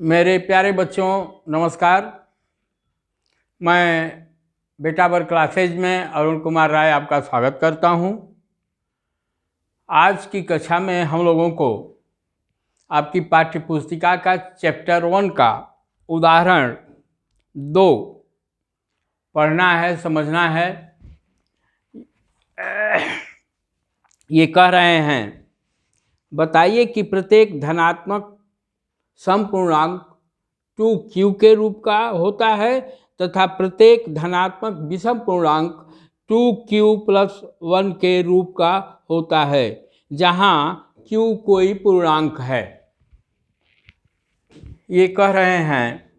मेरे प्यारे बच्चों नमस्कार। मैं बेटा वर क्लासेज में अरुण कुमार राय आपका स्वागत करता हूं। आज की कक्षा में हम लोगों को आपकी पाठ्य पुस्तिका का चैप्टर 1 का उदाहरण 2 पढ़ना है, समझना है। ये कह रहे हैं, बताइए कि प्रत्येक धनात्मक समपूर्णांक 2q के रूप का होता है तथा प्रत्येक धनात्मक विषम पूर्णांक 2q प्लस 1 के रूप का होता है, जहां q कोई पूर्णांक है। ये कह रहे हैं,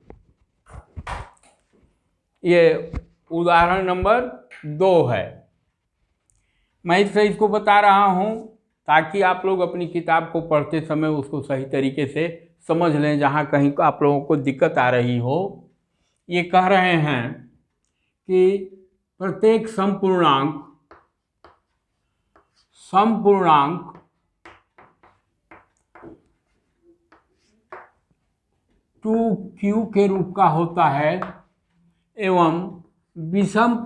ये उदाहरण नंबर 2 है। मैं इसको बता रहा हूं ताकि आप लोग अपनी किताब को पढ़ते समय उसको सही तरीके से समझ लें, जहाँ कहीं आप लोगों को दिक्कत आ रही हो। ये कह रहे हैं कि प्रत्येक समपूर्णांक 2q के रूप का होता है एवं विषम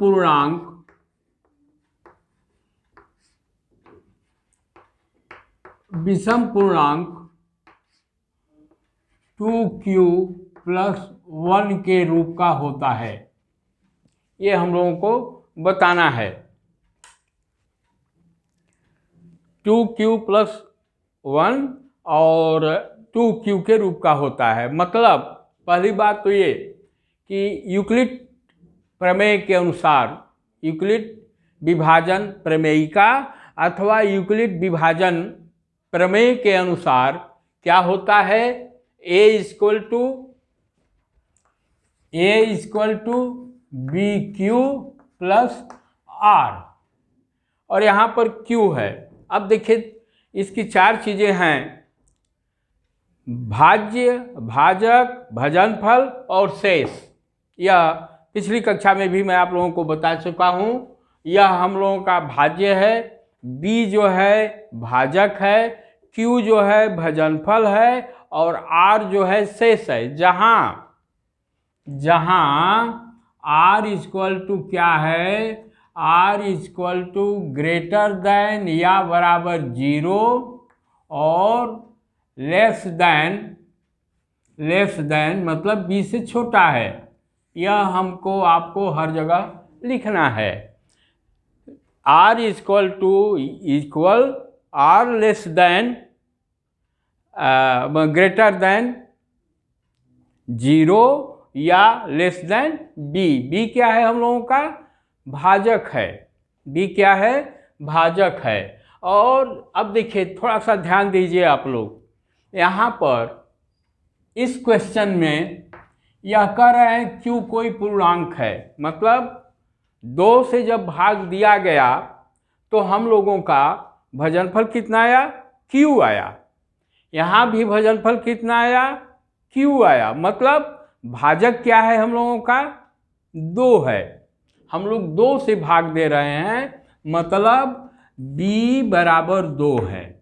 पूर्णांक 2q प्लस 1 के रूप का होता है। ये हम लोगों को बताना है। 2q प्लस 1 और 2q के रूप का होता है। मतलब पहली बात तो ये कि यूक्लिड प्रमेय के अनुसार, यूक्लिड विभाजन प्रमेयिका अथवा यूक्लिड विभाजन प्रमेय के अनुसार क्या होता है, a equal to BQ plus R और यहाँ पर Q है। अब देखिए इसकी 4 चीज़ें हैं, भाज्य, भाजक, भजनफल और शेष। यह पिछली कक्षा में भी मैं आप लोगों को बता चुका हूँ। यह हम लोगों का भाज्य है, B जो है भाजक है, Q जो है भजनफल है और R जो है शेष है। जहाँ R इक्वल टू क्या है, R equal to greater than या बराबर 0 और लेस देन मतलब B से छोटा है। यह हमको आपको हर जगह लिखना है। R equal R less than greater than 0 या लेस देन B क्या है हम लोगों का, भाजक है। B क्या है, भाजक है। और अब देखिए थोड़ा सा ध्यान दीजिए आप लोग, यहाँ पर इस क्वेश्चन में यह कह रहे हैं Q कोई पूर्णांक है। मतलब 2 से जब भाग दिया गया तो हम लोगों का भजनफल कितना आया, Q आया। यहाँ भी भजनफल कितना आया, Q आया। मतलब भाजक क्या है हम लोगों का, 2 है। हम लोग 2 से भाग दे रहे हैं, मतलब B बराबर 2 है।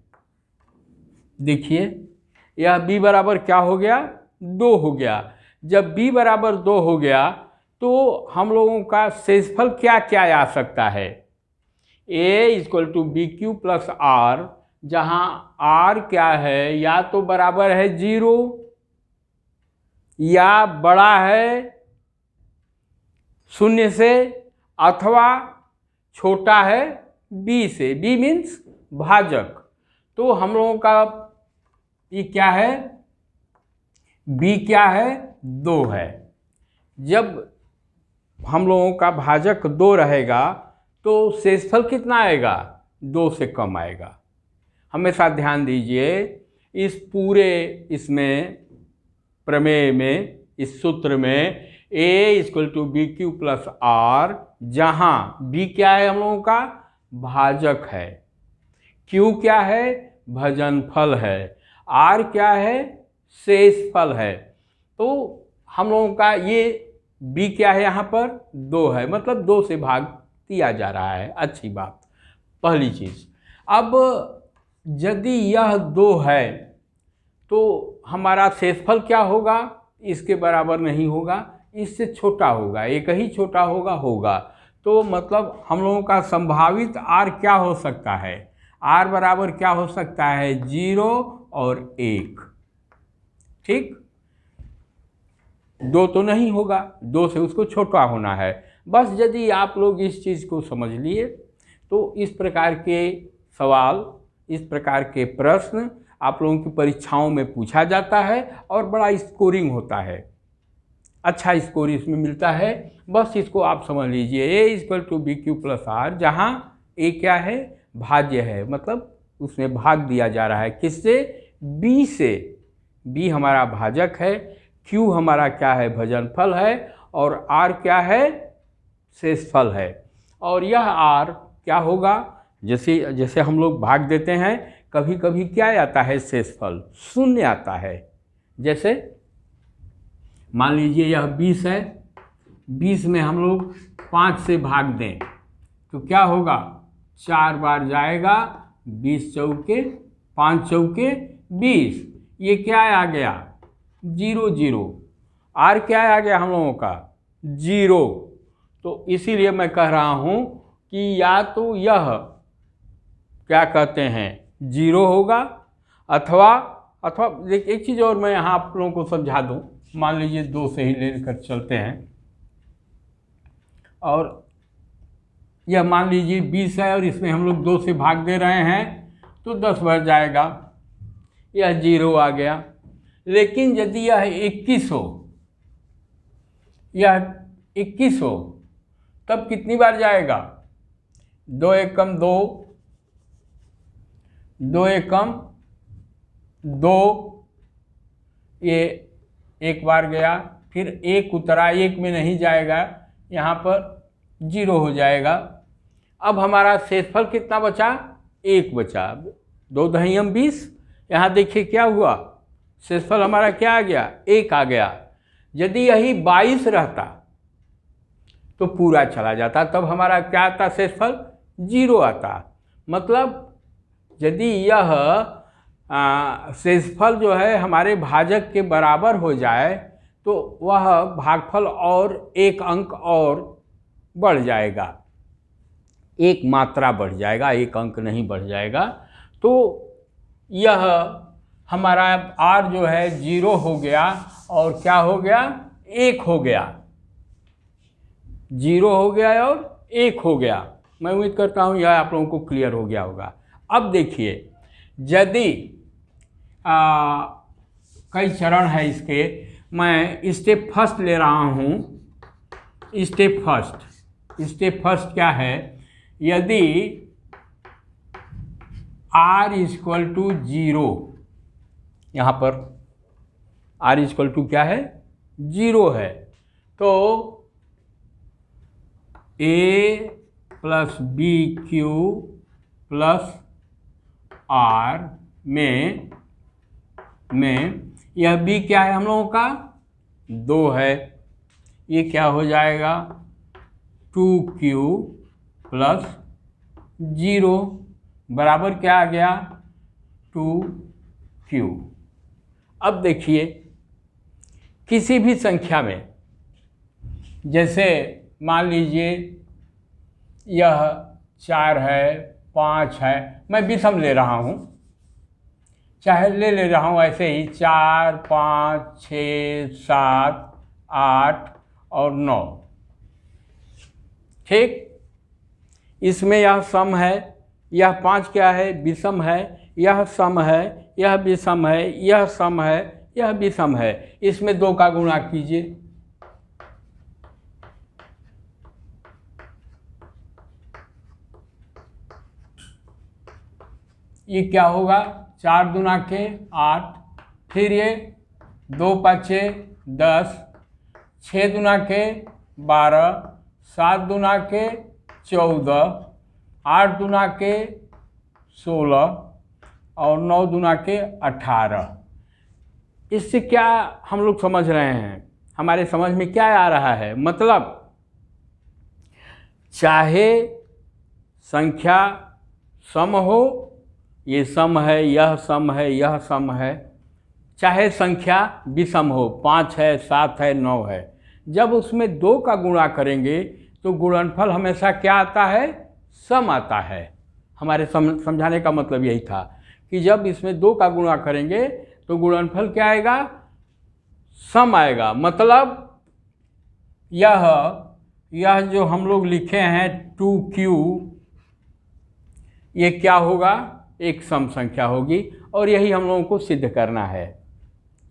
देखिए यह B बराबर क्या हो गया, 2 हो गया। जब B बराबर 2 हो गया तो हम लोगों का शेषफल क्या क्या आ सकता है, A equal to BQ plus R, जहाँ R क्या है, या तो बराबर है 0 या बड़ा है 0 से अथवा छोटा है B से। B मीन्स भाजक। तो हम लोगों का ये क्या है, B क्या है, 2 है। जब हम लोगों का भाजक 2 रहेगा तो शेषफल कितना आएगा, 2 से कम आएगा। हमेशा ध्यान दीजिए इस पूरे इसमें प्रमेय में, इस सूत्र में A equal to BQ plus R, जहाँ B क्या है हम लोगों का, भाजक है, Q क्या है, भजनफल है, R क्या है, शेषफल है। तो हम लोगों का ये B क्या है, यहाँ पर 2 है। मतलब 2 से भाग दिया जा रहा है। अच्छी बात, पहली चीज़। अब यदि यह 2 है तो हमारा शेषफल क्या होगा, इसके बराबर नहीं होगा, इससे छोटा होगा, एक ही छोटा होगा। तो मतलब हम लोगों का संभावित r क्या हो सकता है, r बराबर क्या हो सकता है, 0 और 1। ठीक, 2 तो नहीं होगा, 2 से उसको छोटा होना है। बस यदि आप लोग इस चीज़ को समझ लिए तो इस प्रकार के सवाल, इस प्रकार के प्रश्न आप लोगों की परीक्षाओं में पूछा जाता है और बड़ा स्कोरिंग होता है, अच्छा स्कोर इसमें मिलता है। बस इसको आप समझ लीजिए, a = bq + r, जहाँ a क्या है, भाज्य है, मतलब उसमें भाग दिया जा रहा है किससे, b से। b हमारा भाजक है, q हमारा क्या है, भजनफल है, और r क्या है, शेषफल है। और यह r क्या होगा, जैसे जैसे हम लोग भाग देते हैं, कभी कभी क्या आता है, शेषफल 0 आता है। जैसे मान लीजिए यह 20 है, 20 में हम लोग 5 से भाग दें तो क्या होगा, 4 बार जाएगा, 20 चौके 5 चौके 20, ये क्या आ गया, 0 0। आर क्या आ गया हम लोगों का, 0। तो इसीलिए मैं कह रहा हूँ कि या तो यह क्या कहते हैं 0 होगा, अथवा एक चीज़ और मैं यहाँ आप लोगों को समझा दूँ। मान लीजिए 2 से ही लेकर चलते हैं, और यह मान लीजिए 20 है और इसमें हम लोग 2 से भाग दे रहे हैं तो 10 बार जाएगा, यह 0 आ गया। लेकिन यदि यह 21 हो, यह 21 हो, तब कितनी बार जाएगा, 2 एकम 2, 2 एकम 2, ये एक बार गया, फिर 1 उतरा, 1 में नहीं जाएगा, यहाँ पर 0 हो जाएगा। अब हमारा शेषफल कितना बचा, 1 बचा, 2 दहियम 20, यहाँ देखिए क्या हुआ, शेषफल हमारा क्या आ गया, 1 आ गया। यदि यही 22 रहता तो पूरा चला जाता, तब हमारा क्या आता, शेषफल 0 आता। मतलब यदि यह शेषफल जो है हमारे भाजक के बराबर हो जाए तो वह भागफल और 1 अंक और बढ़ जाएगा, 1 मात्रा बढ़ जाएगा, 1 अंक नहीं बढ़ जाएगा। तो यह हमारा r जो है 0 हो गया, और क्या हो गया, 1 हो गया, 0 हो गया और 1 हो गया। मैं उम्मीद करता हूँ यह आप लोगों को क्लियर हो गया होगा। अब देखिए, यदि कई चरण है इसके, मैं स्टेप फर्स्ट ले रहा हूँ। स्टेप फर्स्ट क्या है, यदि r = 0, यहाँ पर r क्या है, 0 है, तो a + bq + r में यह b क्या है हम लोगों का, 2 है, ये क्या हो जाएगा, 2q + 0 बराबर क्या आ गया, 2q। अब देखिए, किसी भी संख्या में, जैसे मान लीजिए यह 4 है, 5 है, मैं विषम ले रहा हूँ, चाहे ले रहा हूँ ऐसे ही, 4 5 6 7 8 और 9, ठीक। इसमें यह सम है, यह 5 क्या है, विषम है, यह सम है, यह विषम है, यह सम है, यह विषम है। इसमें 2 का गुणा कीजिए, ये क्या होगा, 4 दूना के 8, फिर ये 2 5 10, 6 दूना के 12, 7 दूना के 14, 8 दूना के 16 और 9 दूना के 18। इससे क्या हम लोग समझ रहे हैं, हमारे समझ में क्या आ रहा है, मतलब चाहे संख्या सम हो, ये सम है, यह सम है, यह सम है, चाहे संख्या विषम हो, 5 है, 7 है, 9 है, जब उसमें 2 का गुणा करेंगे तो गुणनफल हमेशा क्या आता है? सम आता है। हमारे समझाने का मतलब यही था कि जब इसमें 2 का गुणा करेंगे तो गुणनफल क्या आएगा? सम आएगा। मतलब यह जो हम लोग लिखे हैं 2q, ये क्या होगा? एक सम संख्या होगी। और यही हम लोगों को सिद्ध करना है,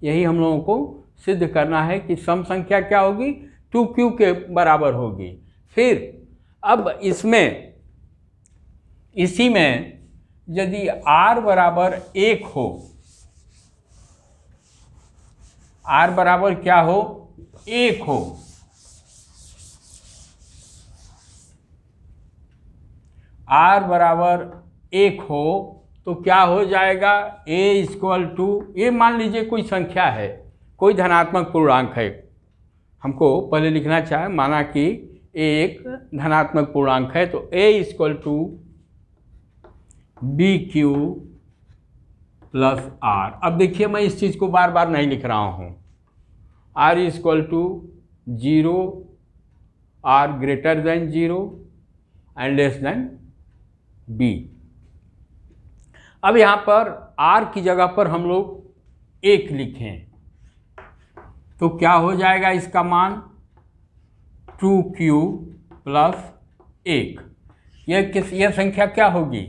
यही हम लोगों को सिद्ध करना है कि सम संख्या क्या होगी? 2q के बराबर होगी। फिर अब इसी में यदि r बराबर 1 हो, r बराबर क्या हो? 1 हो, r बराबर 1 हो तो क्या हो जाएगा? a इक्वल टू, ये मान लीजिए कोई संख्या है, कोई धनात्मक पूर्णांक है, हमको पहले लिखना चाहे, माना कि एक धनात्मक पूर्णांक है, तो a equal to B Q plus R. अब देखिए मैं इस चीज़ को बार बार नहीं लिख रहा हूँ। r equal to 0, r greater than 0 and less than b। अब यहाँ पर r की जगह पर हम लोग 1 लिखें तो क्या हो जाएगा इसका मान? 2q plus 1। यह संख्या क्या होगी?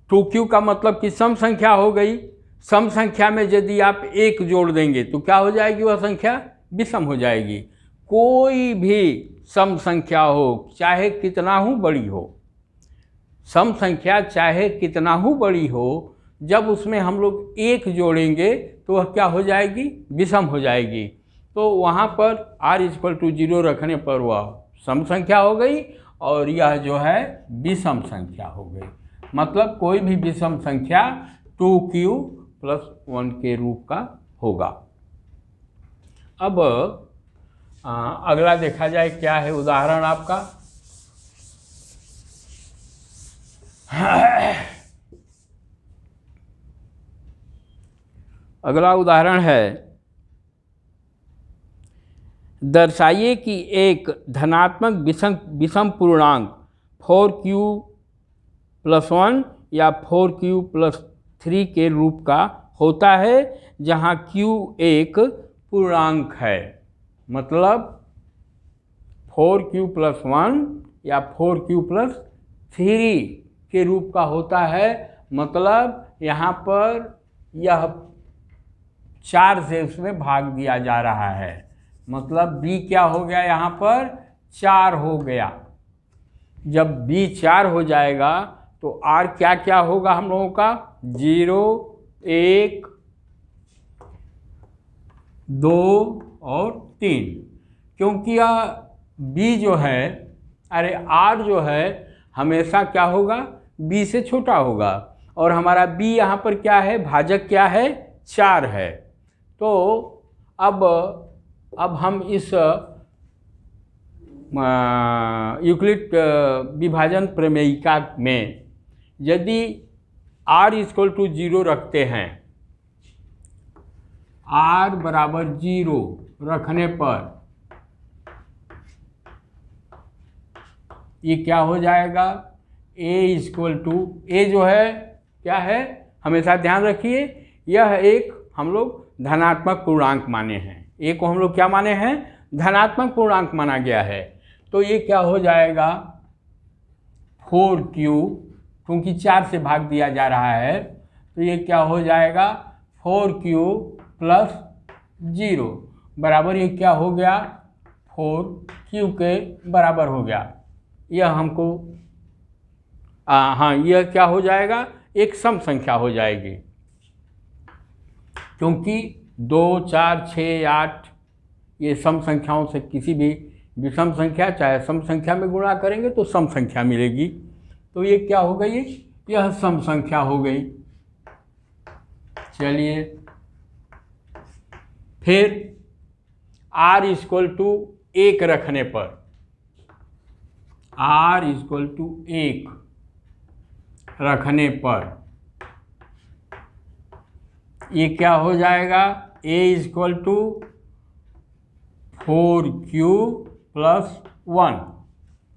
2q का मतलब कि सम संख्या हो गई। सम संख्या में यदि आप 1 जोड़ देंगे तो क्या हो जाएगी? वह संख्या विषम हो जाएगी। कोई भी सम संख्या हो, चाहे कितना ही बड़ी हो, सम संख्या चाहे कितना ही बड़ी हो, जब उसमें हम लोग 1 जोड़ेंगे तो वह क्या हो जाएगी? विषम हो जाएगी। तो वहाँ पर r इक्वल टू 0 रखने पर वह सम संख्या हो गई और यह जो है विषम संख्या हो गई। मतलब कोई भी विषम संख्या 2q प्लस 1 के रूप का होगा। अब अगला देखा जाए क्या है उदाहरण आपका। अगला उदाहरण है, दर्शाइए कि एक धनात्मक विषम पूर्णांक 4q प्लस 1 या 4q प्लस 3 के रूप का होता है जहाँ q एक पूर्णांक है। मतलब 4q प्लस 1 या 4q प्लस 3 के रूप का होता है। मतलब यहाँ पर यह 4 से उसमें भाग दिया जा रहा है। मतलब b क्या हो गया? यहाँ पर 4 हो गया। जब b 4 हो जाएगा तो r क्या क्या होगा हम लोगों का? 0, 1, 2 और 3। क्योंकि यह b जो है, अरे r जो है हमेशा क्या होगा? b से छोटा होगा। और हमारा b यहाँ पर क्या है? भाजक क्या है? 4 है। तो अब हम इस यूक्लिड विभाजन प्रमेयिका में यदि r इक्वल टू 0 रखते हैं, r बराबर 0 रखने पर ये क्या हो जाएगा? a इक्वल टू, a जो है क्या है? हमेशा ध्यान रखिए, यह एक हम लोग धनात्मक पूर्णांक माने हैं। a को हम लोग क्या माने हैं? धनात्मक पूर्णांक माना गया है। तो ये क्या हो जाएगा? 4q, क्योंकि 4 से भाग दिया जा रहा है तो ये क्या हो जाएगा? 4q प्लस 0 बराबर ये क्या हो गया? 4q के बराबर हो गया। यह हमको हाँ, यह क्या हो जाएगा? एक सम संख्या हो जाएगी, क्योंकि 2, 4, 6, 8 ये सम संख्याओं से किसी भी विषम संख्या चाहे सम संख्या में गुणा करेंगे तो सम संख्या मिलेगी। तो ये क्या हो गई? यह सम संख्या हो गई। चलिए फिर r इक्वल टू 1 रखने पर, r इक्वल टू 1 रखने पर ये क्या हो जाएगा, a equal to 4q plus 1।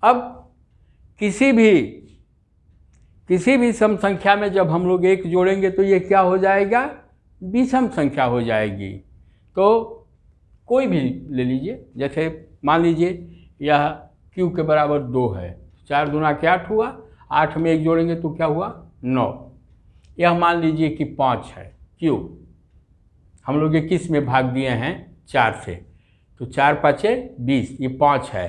अब किसी भी सम संख्या में जब हम लोग एक जोड़ेंगे तो ये क्या हो जाएगा, विषम संख्या हो जाएगी। तो कोई भी ले लीजिए, जैसे मान लीजिए यह q के बराबर 2 है, 4 दूना के 8 हुआ, 8 में एक जोड़ेंगे तो क्या हुआ 9। यह मान लीजिए कि 5 है q, हम लोग 21 में भाग दिए हैं 4 से, तो 4 पाँचे 20, ये 5 है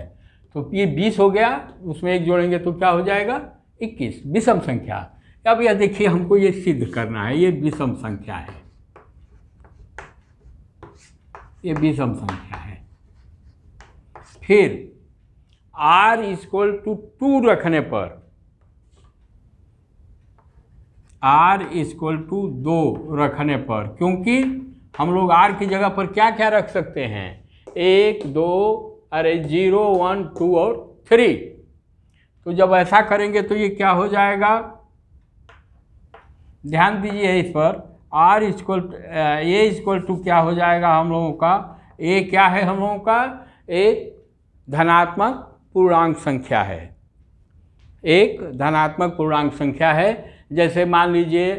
तो ये 20 हो गया, उसमें एक जोड़ेंगे तो क्या हो जाएगा 21, विषम संख्या। अब यह देखिए हमको ये सिद्ध करना है, ये विषम संख्या है, ये विषम संख्या है। फिर r इक्वल टू 2 रखने पर, r इक्वल टू 2 रखने पर, क्योंकि हम लोग r की जगह पर क्या क्या रख सकते हैं, 1 2 0 1 2 और 3। तो जब ऐसा करेंगे तो ये क्या हो जाएगा, ध्यान दीजिए इस पर, r equal a equal to क्या हो जाएगा हम लोगों का, a क्या है हम लोगों का, एक धनात्मक पूर्णांक संख्या है, एक धनात्मक पूर्णांक संख्या है। जैसे मान लीजिए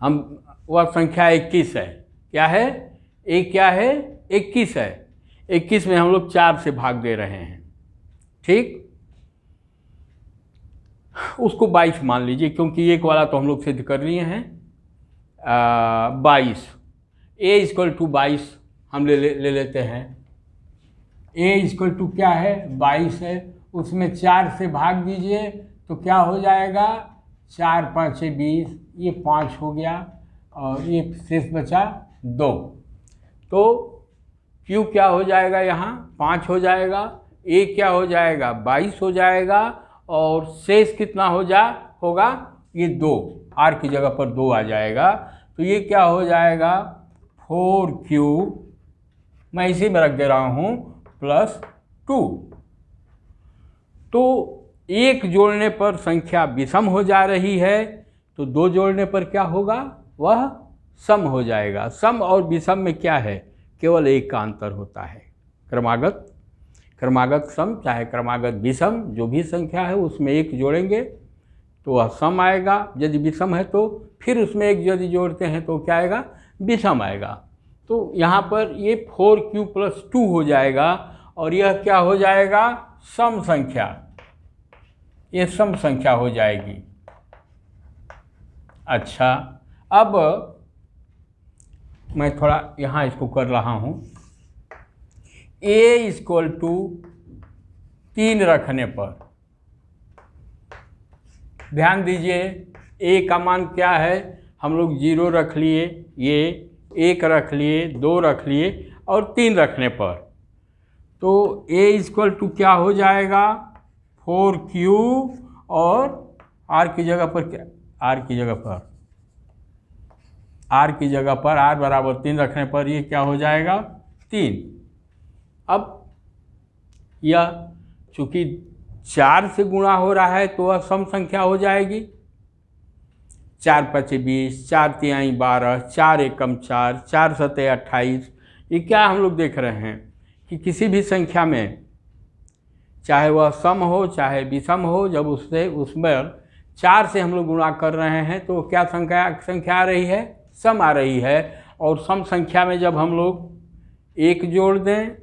हम वह संख्या 21 है, क्या है, एक क्या है 21 है, 21 में हम लोग 4 से भाग दे रहे हैं, ठीक, उसको 22 मान लीजिए, क्योंकि एक वाला तो हम लोग सिद्ध कर लिए हैं 22। a इक्वल टू 22 हम ले लेते हैं, a इक्वल टू क्या है 22 है, उसमें 4 से भाग दीजिए तो क्या हो जाएगा, 4 5 20, ये 5 हो गया और ये शेष बचा 2। तो q क्या हो जाएगा, यहाँ 5 हो जाएगा, a क्या हो जाएगा 22 हो जाएगा और शेष कितना होगा ये 2, r की जगह पर 2 आ जाएगा। तो ये क्या हो जाएगा 4q, मैं इसी में रख दे रहा हूँ, प्लस 2। तो एक जोड़ने पर संख्या विषम हो जा रही है, तो 2 जोड़ने पर क्या होगा, वह सम हो जाएगा। सम और विषम में क्या है, केवल एक का अंतर होता है, क्रमागत सम चाहे क्रमागत विषम, जो भी संख्या है उसमें एक जोड़ेंगे तो वह सम आएगा, यदि विषम है तो फिर उसमें एक यदि जोड़ते हैं तो क्या आएगा, विषम आएगा। तो यहाँ पर ये 4q प्लस 2 हो जाएगा और यह क्या हो जाएगा, सम संख्या, ये सम संख्या हो जाएगी। अच्छा, अब मैं थोड़ा यहाँ इसको कर रहा हूँ, a इक्वल टू 3 रखने पर, ध्यान दीजिए a का मान क्या है, हम लोग 0 रख लिए, ये 1 रख लिए, 2 रख लिए और 3 रखने पर, तो a इक्वल टू क्या हो जाएगा 4q और r की जगह पर क्या, r की जगह पर r बराबर 3 रखने पर ये क्या हो जाएगा 3। अब यह चूँकि 4 से गुणा हो रहा है तो वह सम संख्या हो जाएगी, 4 5 20, 4 3 12, 4 एकम 4, 4 7 28। ये क्या हम लोग देख रहे हैं कि किसी भी संख्या में चाहे वह सम हो चाहे विषम हो, जब उसमें 4 से हम लोग गुणा कर रहे हैं तो क्या संख्या आ रही है, सम आ रही है। और सम संख्या में जब हम लोग 1 जोड़ दें,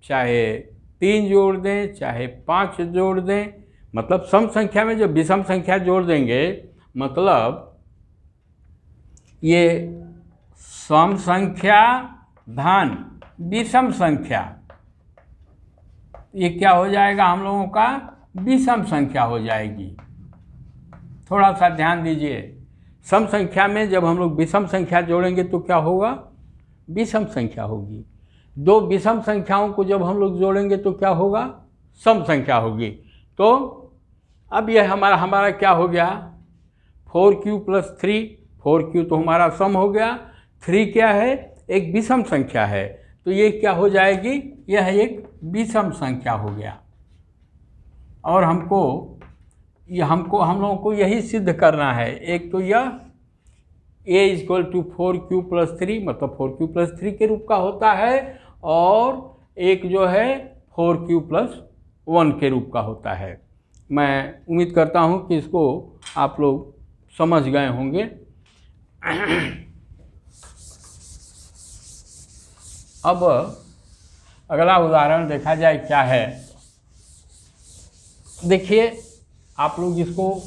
चाहे 3 जोड़ दें, चाहे 5 जोड़ दें, मतलब सम संख्या में जब विषम संख्या जोड़ देंगे, मतलब ये सम संख्या धन विषम संख्या, ये क्या हो जाएगा हम लोगों का, विषम संख्या हो जाएगी। थोड़ा सा ध्यान दीजिए, सम संख्या में जब हम लोग विषम संख्या जोड़ेंगे तो क्या होगा, विषम संख्या होगी। 2 विषम संख्याओं को जब हम लोग जोड़ेंगे तो क्या होगा, सम संख्या होगी। तो अब यह हमारा क्या हो गया, 4q प्लस 3, 4q तो हमारा सम हो गया, 3 क्या है, एक विषम संख्या है, तो ये क्या हो जाएगी, यह एक विषम संख्या हो गया। और हम लोगों को यही सिद्ध करना है, एक तो यह ए इक्वल टू 4q+3 मतलब 4q+3 के रूप का होता है, और एक जो है 4q+1 के रूप का होता है। मैं उम्मीद करता हूँ कि इसको आप लोग समझ गए होंगे। अब अगला उदाहरण देखा जाए क्या है। देखिए, आप लोग इसको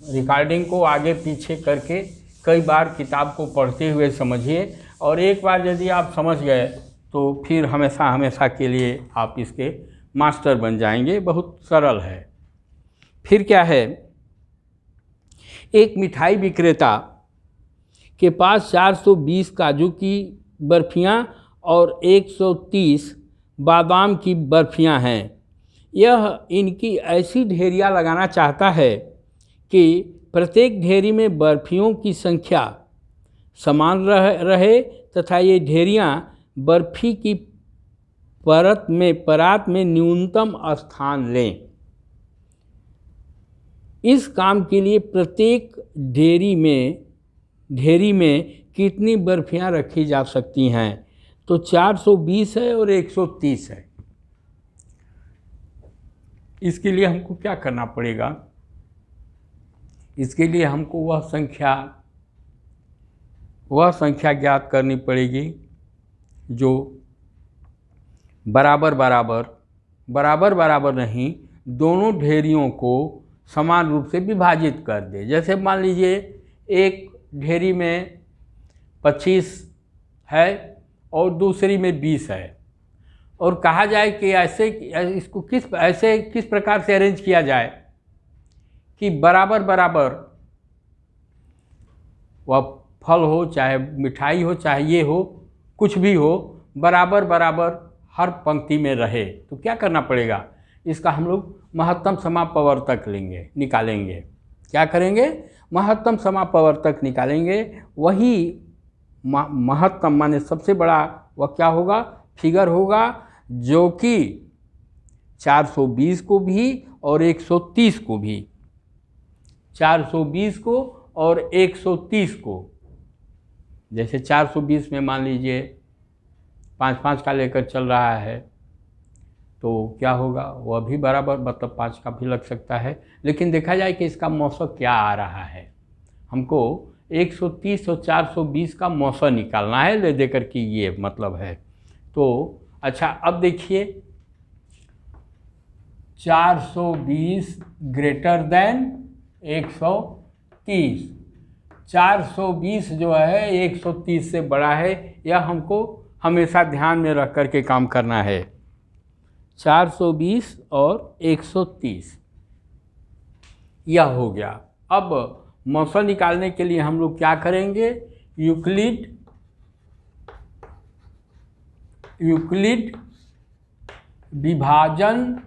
रिकॉर्डिंग को आगे पीछे करके कई बार किताब को पढ़ते हुए समझिए, और एक बार यदि आप समझ गए तो फिर हमेशा हमेशा के लिए आप इसके मास्टर बन जाएंगे। बहुत सरल है। फिर क्या है, एक मिठाई विक्रेता के पास 420 काजू की बर्फियां और 130 बादाम की बर्फियां हैं। यह इनकी ऐसी ढेरियां लगाना चाहता है कि प्रत्येक ढेरी में बर्फियों की संख्या समान रहे तथा ये ढेरियां बर्फी की परात में न्यूनतम स्थान लें। इस काम के लिए प्रत्येक ढेरी में कितनी बर्फियां रखी जा सकती हैं? तो 420 है और 130 है। इसके लिए हमको क्या करना पड़ेगा? इसके लिए हमको वह संख्या ज्ञात करनी पड़ेगी जो बराबर बराबर नहीं, दोनों ढेरियों को समान रूप से विभाजित कर दे। जैसे मान लीजिए एक ढेरी में 25 है और दूसरी में 20 है, और कहा जाए कि इसको किस प्रकार से अरेंज किया जाए कि बराबर वह फल हो, चाहे मिठाई हो, चाहे ये हो, कुछ भी हो, बराबर हर पंक्ति में रहे। तो क्या करना पड़ेगा? इसका हम लोग महत्तम समापवर्तक निकालेंगे। क्या करेंगे? महत्तम समापवर्तक निकालेंगे। वही महत्तम माने सबसे बड़ा वह क्या होगा? फिगर होगा, जो कि 420 को भी और 130 को भी, 420 को और 130 को, जैसे 420 में मान लीजिए 5-5 का लेकर चल रहा है, तो क्या होगा? वह भी बराबर मतलब 5 का भी लग सकता है। लेकिन देखा जाए कि इसका मौसम क्या आ रहा है। हमको 130 और 420 का मौसम निकालना है, ले देकर कि ये मतलब है। तो अच्छा, अब देखिए 420 ग्रेटर देन 130, 420 जो है 130 से बड़ा है। यह हमको हमेशा ध्यान में रख कर के काम करना है। 420 और 130 यह हो गया। अब मौसम निकालने के लिए हम लोग क्या करेंगे? यूक्लिड विभाजन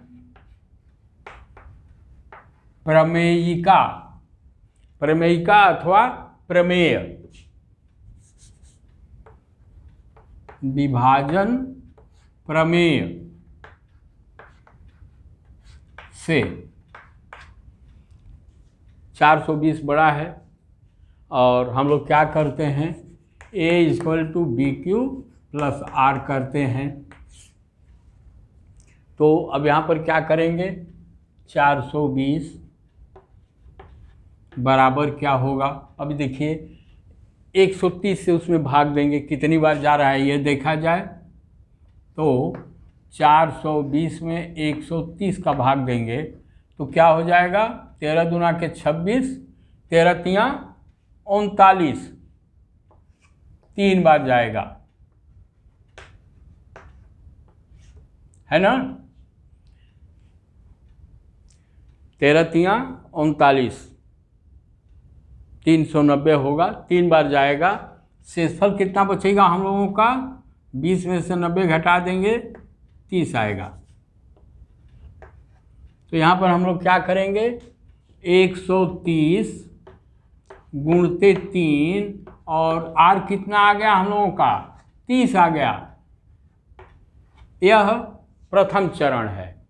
प्रमेयिका अथवा प्रमेय, विभाजन प्रमेय से 420 बड़ा है, और हम लोग क्या करते हैं? A = BQ + R करते हैं। तो अब यहाँ पर क्या करेंगे? 420 बराबर क्या होगा? अभी देखिए 130 से उसमें भाग देंगे, कितनी बार जा रहा है ये देखा जाए। तो 420 में 130 का भाग देंगे तो क्या हो जाएगा? 13 दूना के 26, 13 तियां 39, 3 बार जाएगा, है ना? 13 तियां 39, 390 होगा, 3 बार जाएगा। शेषफल कितना बचेगा हम लोगों का? 20 में से 90 घटा देंगे, 30 आएगा। तो यहाँ पर हम लोग क्या करेंगे? 130 गुणते 3, और R कितना आ गया हम लोगों का? 30 आ गया। यह प्रथम चरण है।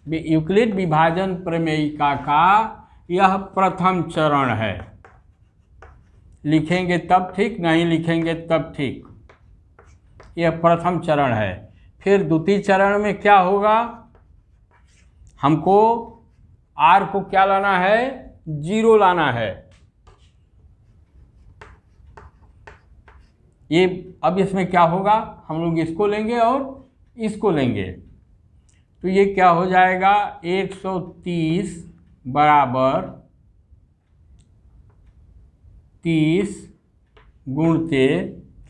यूक्लिड विभाजन प्रमेयिका का यह प्रथम चरण है। लिखेंगे तब ठीक, नहीं लिखेंगे तब ठीक। यह प्रथम चरण है। फिर द्वितीय चरण में क्या होगा, हमको r को क्या लाना है, 0 लाना है। ये अब इसमें क्या होगा, हम लोग इसको लेंगे और इसको लेंगे, तो ये क्या हो जाएगा, 130 बराबर 30 गुणते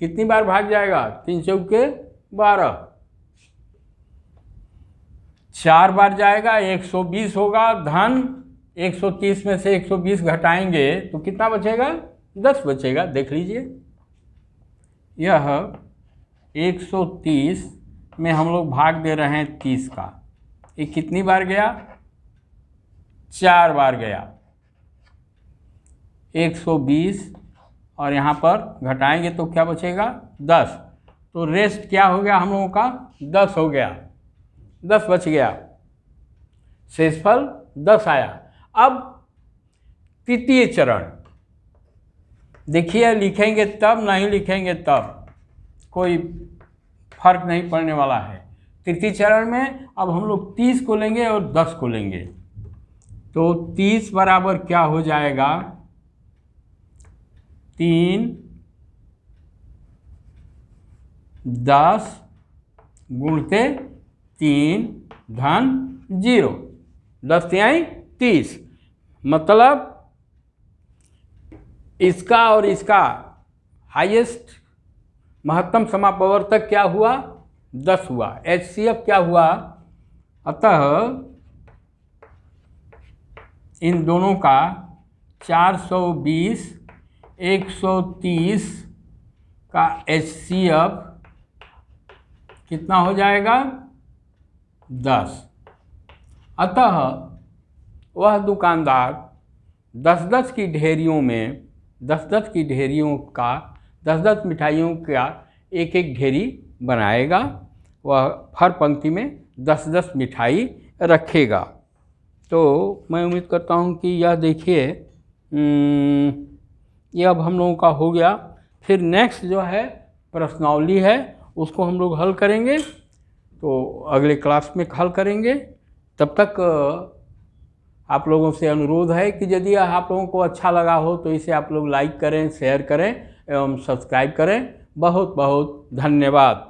कितनी बार भाग जाएगा, 3 चौके 12, 4 बार जाएगा, 120 होगा, धन 130 में से 120 घटाएंगे तो कितना बचेगा, 10 बचेगा। देख लीजिए, यह 130 में हम लोग भाग दे रहे हैं 30 का, ये कितनी बार गया, 4 बार गया। 120 और यहाँ पर घटाएंगे तो क्या बचेगा, 10, तो रेस्ट क्या हो गया हम लोगों का, 10 हो गया, 10 बच गया, शेषफल 10 आया। अब तृतीय चरण देखिए, लिखेंगे तब, नहीं लिखेंगे तब, कोई फर्क नहीं पड़ने वाला है। तृतीय चरण में अब हम लोग 30 को लेंगे और 10 को लेंगे, तो 30 बराबर क्या हो जाएगा, 3 10 गुणते 3 धन 0, 10 तिहाई 30, मतलब इसका और इसका हाईएस्ट महत्तम समापवर्तक क्या हुआ, 10 हुआ। HCF क्या हुआ, अतः इन दोनों का 420 130 का HCF कितना हो जाएगा, 10। अतः वह दुकानदार 10-10 की ढेरियों में 10-10 की ढेरियों का 10-10 मिठाइयों का एक ढेरी बनाएगा, वह हर पंक्ति में 10-10 मिठाई रखेगा। तो मैं उम्मीद करता हूँ कि यह देखिए, ये अब हम लोगों का हो गया। फिर नेक्स्ट जो है प्रश्नावली है, उसको हम लोग हल करेंगे, तो अगले क्लास में हल करेंगे। तब तक आप लोगों से अनुरोध है कि यदि आप लोगों को अच्छा लगा हो तो इसे आप लोग लाइक करें, शेयर करें एवं सब्सक्राइब करें। बहुत बहुत धन्यवाद।